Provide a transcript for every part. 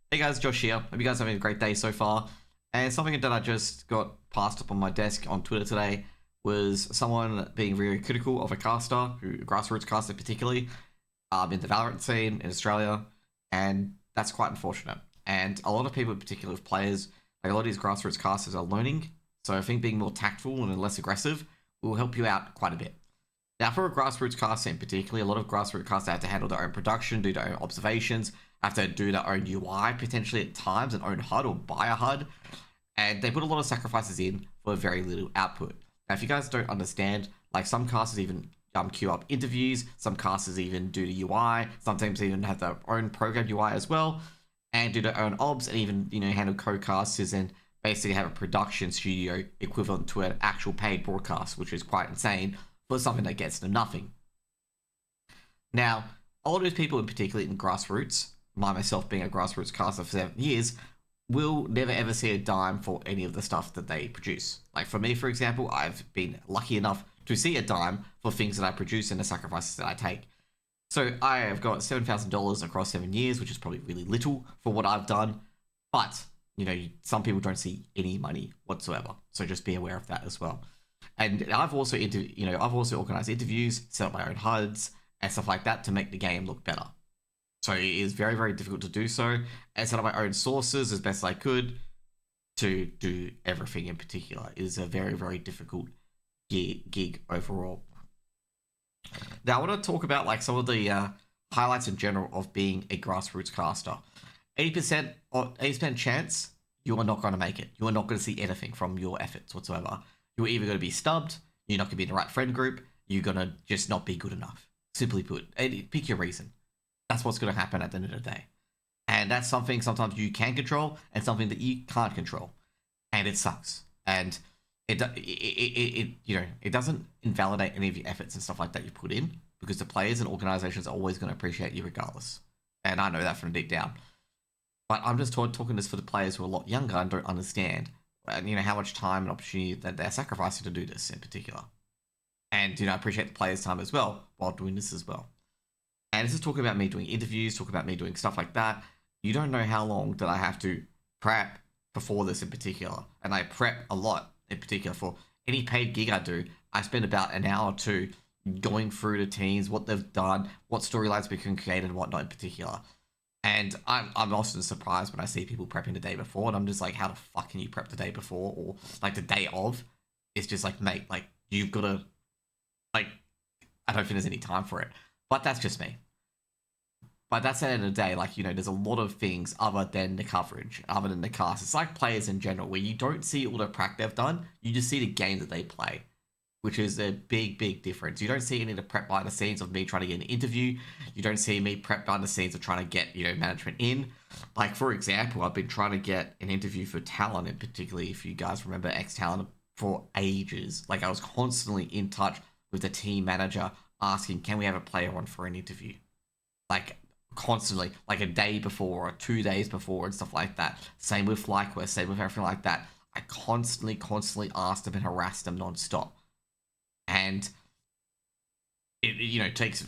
Hey guys, Josh here. Hope you guys are having a great day so far. And something that I just got passed up on my desk on Twitter today was someone being very critical of a caster, Grassroots caster particularly, in the Valorant scene in Australia, and that's quite unfortunate. And a lot of people, in particular with players, like a lot of these Grassroots casters are learning, so I think being more tactful and less aggressive will help you out quite a bit. Now, for a Grassroots caster in particular, a lot of Grassroots casters have to handle their own production, do their own observations, have to do their own UI potentially at times, and own HUD or buy a HUD, and they put a lot of sacrifices in for very little output. Now, if you guys don't understand, like some casters even queue up interviews, some casters even do the UI, sometimes even have their own program UI as well, and do their own obs, and even handle co-casters and basically have a production studio equivalent to an actual paid broadcast, which is quite insane for something that gets them nothing. Now, a lot of those people, in particular in Grassroots, myself being a Grassroots caster for 7 years, will never ever see a dime for any of the stuff that they produce. Like for me, for example, I've been lucky enough to see a dime for things that I produce and the sacrifices that I take. So I have got $7,000 across 7 years, which is probably really little for what I've done. But, some people don't see any money whatsoever. So just be aware of that as well. And I've also I've also organized interviews, set up my own HUDs and stuff like that to make the game look better. So it is very, very difficult to do so, and set up my own sources as best I could to do everything in particular. It is a very, very difficult gig overall. Now, I want to talk about like some of the highlights in general of being a Grassroots caster. 80% or 80% chance you are not going to make it. You are not going to see anything from your efforts whatsoever. You're either going to be stubbed, you're not going to be in the right friend group, you're going to just not be good enough. Simply put, pick your reason. That's what's going to happen at the end of the day. And that's something sometimes you can control and something that you can't control. And it sucks. And it doesn't invalidate any of your efforts and stuff like that you put in, because the players and organizations are always going to appreciate you regardless. And I know that from deep down. But I'm just talking this for the players who are a lot younger and don't understand, and how much time and opportunity that they're sacrificing to do this in particular. And I appreciate the players' time as well while doing this as well. And this is talking about me doing interviews, talking about me doing stuff like that. You don't know how long that I have to prep before this in particular. And I prep a lot in particular for any paid gig I do. I spend about an hour or two going through the teams, what they've done, what storylines we can create and whatnot in particular. And I'm often surprised when I see people prepping the day before, and I'm just like, how the fuck can you prep the day before or like the day of? It's just like, mate, like you've got to, like, I don't think there's any time for it. But that's just me. But that's the end of the day, like, there's a lot of things other than the coverage, other than the cast. It's like players in general, where you don't see all the prep they've done, you just see the game that they play, which is a big, big difference. You don't see any of the prep behind the scenes of me trying to get an interview. You don't see me prep behind the scenes of trying to get, management in. Like, for example, I've been trying to get an interview for Talon, in particularly, if you guys remember X-Talon, for ages. Like, I was constantly in touch with the team manager asking, can we have a player on for an interview? Like, constantly, like a day before or 2 days before and stuff like that. Same with FlyQuest, same with everything like that. I constantly asked them and harassed them non-stop. And it takes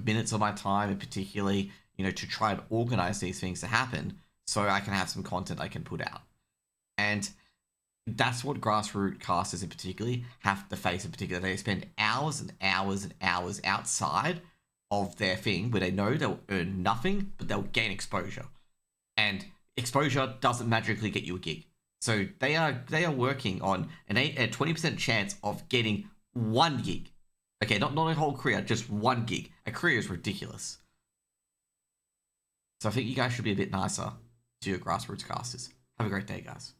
minutes of my time, and particularly, to try and organize these things to happen so I can have some content I can put out. And that's what Grassroots casters in particular have to face in particular. They spend hours and hours and hours outside of their thing where they know they'll earn nothing, but they'll gain exposure. And exposure doesn't magically get you a gig. So they are working on a 20% chance of getting one gig. Okay, not a whole career, just one gig. A career is ridiculous. So I think you guys should be a bit nicer to your Grassroots casters. Have a great day, guys.